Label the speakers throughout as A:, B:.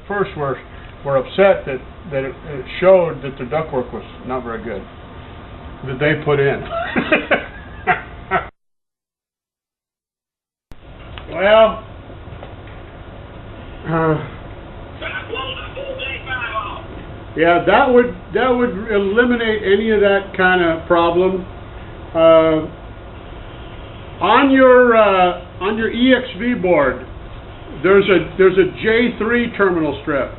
A: first were upset that it showed that the ductwork was not very good that they put in. Well, yeah, that would eliminate any of that kind of problem. On your EXV board, there's a J3 terminal strip.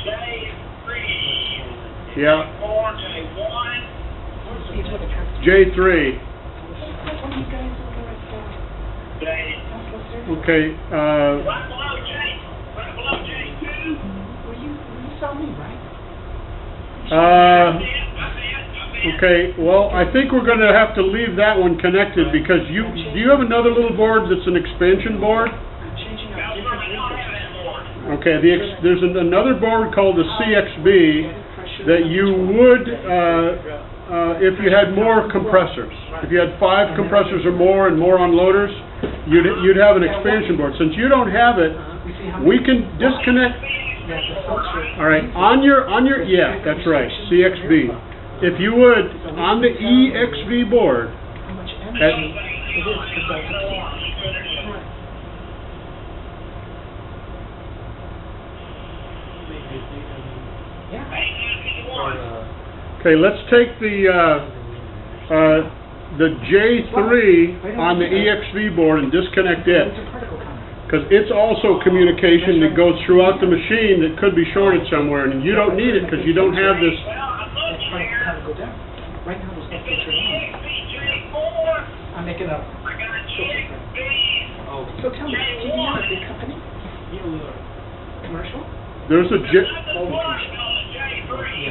A: J3. Yeah. J1. J3. Okay. Right below J2. Well, you saw me, right? Okay. Well, I think we're going to have to leave that one connected because do you have another little board that's an expansion board? Okay. There's another board called the CXB that you would, if you had more compressors, if you had 5 compressors or more and more unloaders, you'd have an expansion board. Since you don't have it, we can disconnect. All right, on your yeah, that's right, CXB. If you would, on the EXV board, okay, let's take the J3 on the EXV board and disconnect it, because it's also communication that goes throughout the machine that could be shorted somewhere, and you don't need it because you don't have this.
B: I'm making up. So tell me, do you have a big company? Commercial?
A: There's a J.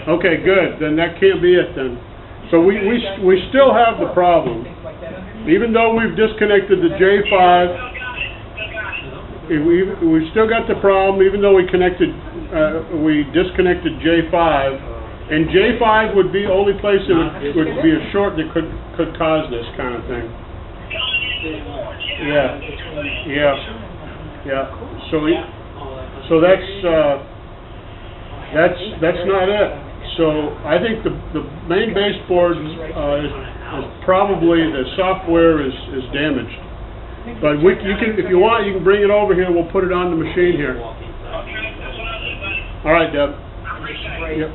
A: Okay, good. Then that can't be it then. So we still have the problem, even though we've disconnected the J5. We've still got the problem, even though we disconnected J5, and J5 would be the only place that would be a short that could cause this kind of thing. Yeah, yeah, yeah. So that's not it. So I think the main baseboard is probably the software is damaged. But you can, if you want, you can bring it over here. We'll put it on the machine here. All right, Deb. Yep.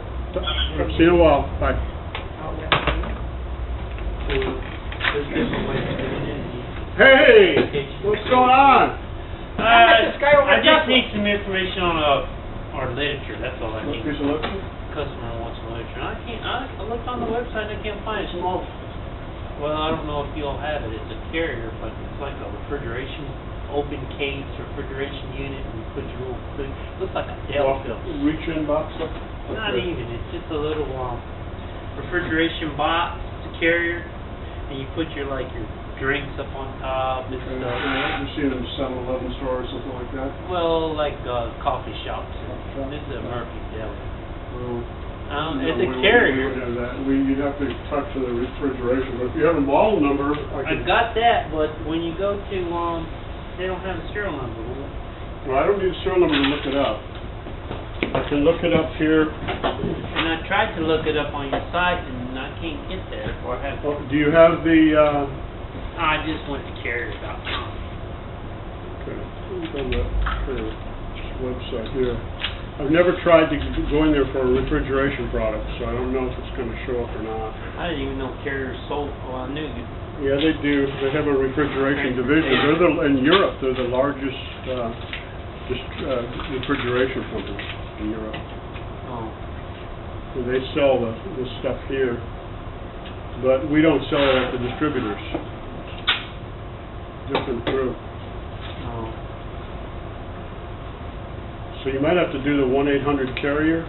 A: See you in a while. Bye. Hey, what's going on?
C: I just need some information on our literature. That's all I need. Customer wants some literature. I looked on the website. I can't find it. Small. Well, I don't know if you'll have it. It's a carrier, but it's like a refrigeration, open case refrigeration unit, and you put your little thing. Looks like a Dell film.
A: Reach-in box?
C: Not even. It's just a little refrigeration box. It's a carrier, and you put your drinks up on top and stuff.
A: You see it in a 7-Eleven store or something like that?
C: Well, like coffee shops. This is a Murphy Deli. It's a carrier.
A: You'd have to talk to the refrigeration, but if you have a model number,
C: I got that, but when you go to, they don't have a serial number.
A: Well, I don't need a serial number to look it up. I can look it up here.
C: And I tried to look it up on your site, and I can't get there. Or have.
A: Do you have the?
C: I just went to carriers.com.
A: Okay, on the website here. I've never tried to go in there for a refrigeration product, so I don't know if it's going to show up or not.
C: I didn't even know carriers sold. Well, I knew you.
A: Yeah, they do. They have a refrigeration division. In Europe, they're the largest refrigeration company in Europe.
C: Oh.
A: So they sell the stuff here, but we don't sell it at the distributors. Different group.
C: Oh.
A: So you might have to do the 1-800 carrier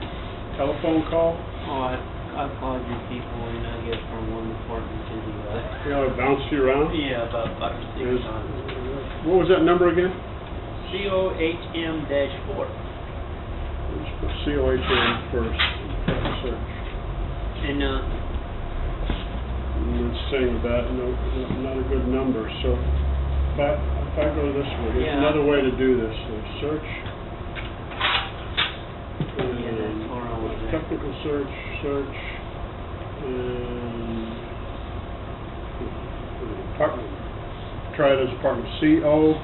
A: telephone call.
C: Oh, I've called your people, and I guess from one department to the other.
A: Yeah, it bounced you around?
C: Yeah, about 5 or 6 times.
A: What was that number again?
C: COHM-4.
A: Let's put COHM first. Search.
C: And
A: it's saying that not a good number. So if I go this way, there's another way to do this. So search. technical search, and apartment. Try it as apartment. C-O,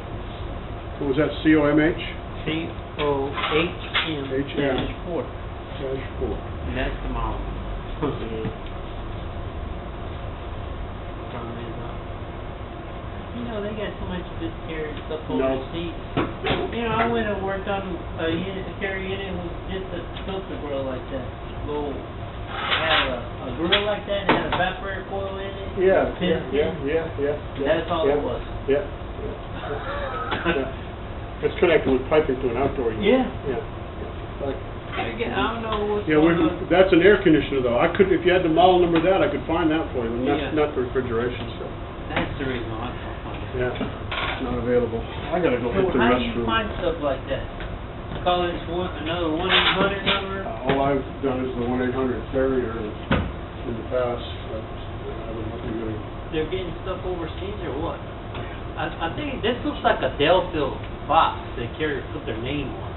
A: what was that, C-O-M-H?
C: C-O-H-M-4.
A: -4.
C: And that's the model. You know, they got so much good carrier stuff overseas. You know, I went and worked on a unit, a carrier unit with just a filter grill like that. Little, had a grill like that and had a evaporator coil in it.
A: Yeah.
C: That's all it was.
A: Yeah. It's connected with piping to an outdoor unit.
C: Yeah. I don't know what's
A: Yeah,
C: going on.
A: that's an air conditioner though. I could, if you had the model number of that, I could find that for you, but
C: Yeah.
A: not the refrigeration stuff.
C: That's the reason why I can't find it.
A: Yeah, it's not available. I gotta go hit
C: So
A: the
C: how do you
A: restroom.
C: find stuff like that? Call this another 1-800 number?
A: All I've done is the 1-800 carrier in the past. I haven't nothing really.
C: They're getting stuff overseas or what? I think this looks like a Delphil box the carrier put their name on.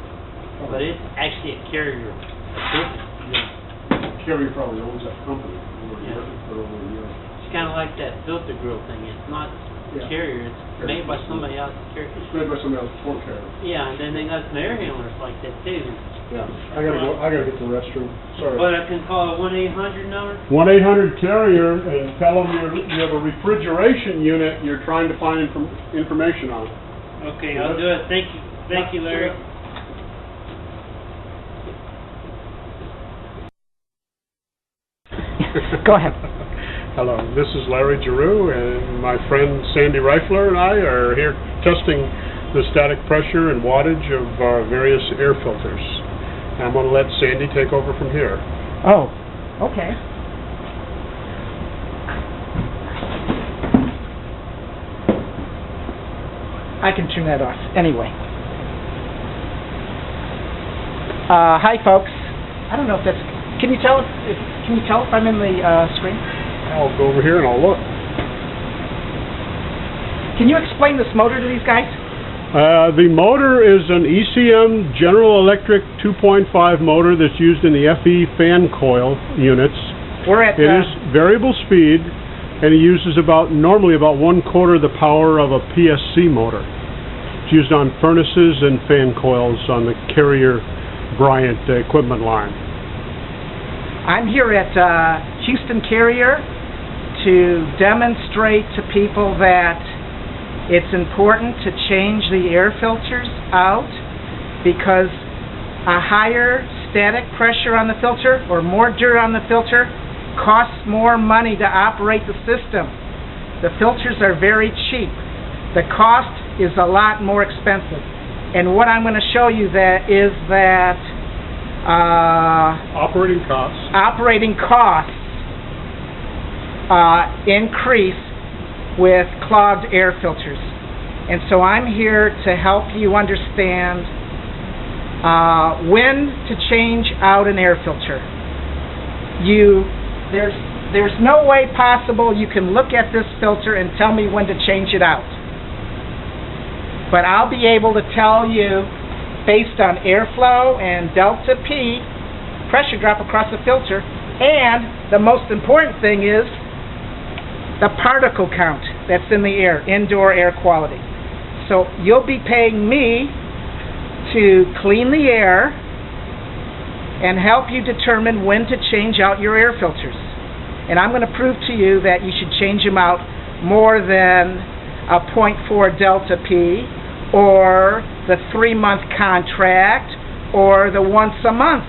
C: But it's actually a carrier equipment.
A: Carrier probably owns that company.
C: Yeah.
A: For over a year.
C: It's kind of like that filter grill thing. It's not
A: Yeah.
C: carrier. It's made by somebody else. Carrier.
A: It's made by somebody else before carrier.
C: Yeah, and then they got some air handlers like that too.
A: Yeah, I gotta get to the restroom. Sorry.
C: But I can call a 1-800 number?
A: 1-800 carrier and tell them you have a refrigeration unit you're trying to find information on.
C: Okay, I'll do it. Thank you. Thank you, Larry.
D: Go ahead.
A: Hello, this is Larry Giroux, and my friend Sandy Reifler and I are here testing the static pressure and wattage of our various air filters. I'm going to let Sandy take over from here.
D: Oh, okay. I can turn that off anyway. Hi, folks. I don't know if that's. Can you tell if I'm in the screen?
A: I'll go over here and I'll look.
D: Can you explain this motor to these guys?
A: The motor is an ECM General Electric 2.5 motor that's used in the FE fan coil units.
D: We're at.
A: It is variable speed, and it uses normally about 1/4 the power of a PSC motor. It's used on furnaces and fan coils on the Carrier Bryant equipment line.
D: I'm here at Houston Carrier to demonstrate to people that it's important to change the air filters out because a higher static pressure on the filter or more dirt on the filter costs more money to operate the system. The filters are very cheap. The cost is a lot more expensive. And what I'm going to show you is that
A: Operating costs
D: increase with clogged air filters. And so I'm here to help you understand when to change out an air filter. There's no way possible you can look at this filter and tell me when to change it out. But I'll be able to tell you based on airflow and delta P, pressure drop across the filter, and the most important thing is the particle count that's in the air, indoor air quality. So you'll be paying me to clean the air and help you determine when to change out your air filters. And I'm going to prove to you that you should change them out more than a 0.4 delta P or the 3-month contract or the once-a-month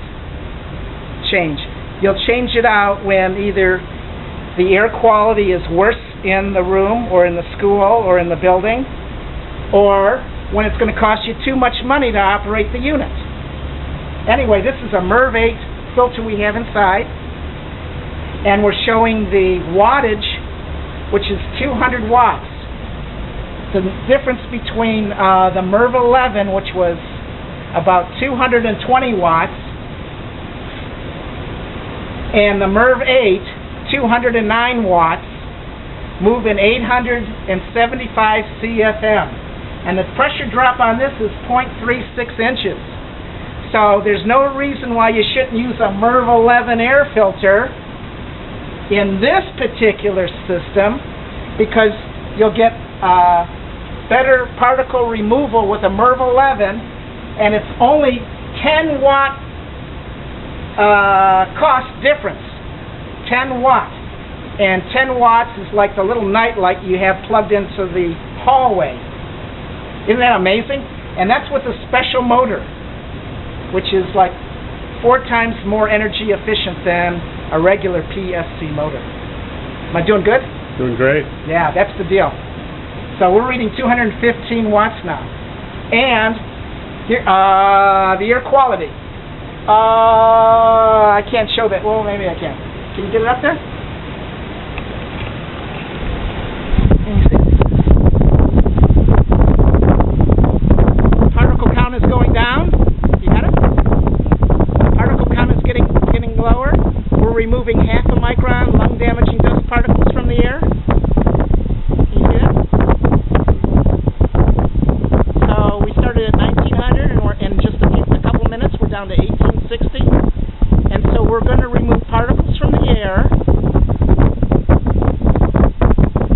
D: change. You'll change it out when either the air quality is worse in the room or in the school or in the building, or when it's going to cost you too much money to operate the unit. Anyway, this is a MERV 8 filter we have inside, and we're showing the wattage, which is 200 watts. The difference between the MERV 11, which was about 220 watts, and the MERV 8, 209 watts, moving 875 CFM. And the pressure drop on this is 0.36 inches. So there's no reason why you shouldn't use a MERV 11 air filter in this particular system, because you'll get better particle removal with a MERV 11, and it's only 10 watt cost difference. 10 watt. And 10 watts is like the little night light you have plugged into the hallway. Isn't that amazing? And that's with a special motor, which is like 4 times more energy efficient than a regular PSC motor. Am I doing good?
A: Doing great.
D: Yeah, that's the deal. So we're reading 215 watts now. And here, the air quality. I can't show that. Well, maybe I can. Can you get it up there? Can you see? Particle count is going down. You got it? Particle count is getting lower. We're removing half a micron lung-damaging dust particles from the air. Can you see that? So we started at 1900, and we're in just a couple minutes we're down to 1860. And so we're going to remove particles from the air.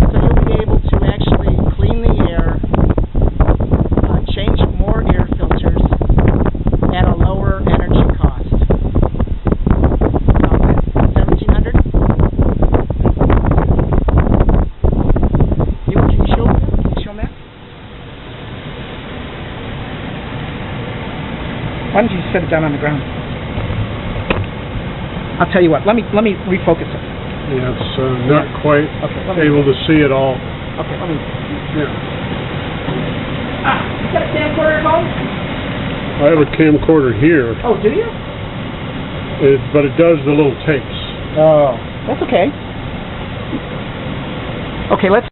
D: So you'll be able to actually clean the air, change more air filters at a lower energy cost. 1700? Can you show me that? Can you show me that? Why don't you set it down on the ground? I'll tell you what. Let me refocus it.
A: Yeah, it's not quite able to see it all.
D: Okay, let me.
A: Yeah.
D: You got a camcorder at home?
A: I have a camcorder here,
D: Oh, do you?
A: but it does the little tapes.
D: Oh, that's okay. Okay, let's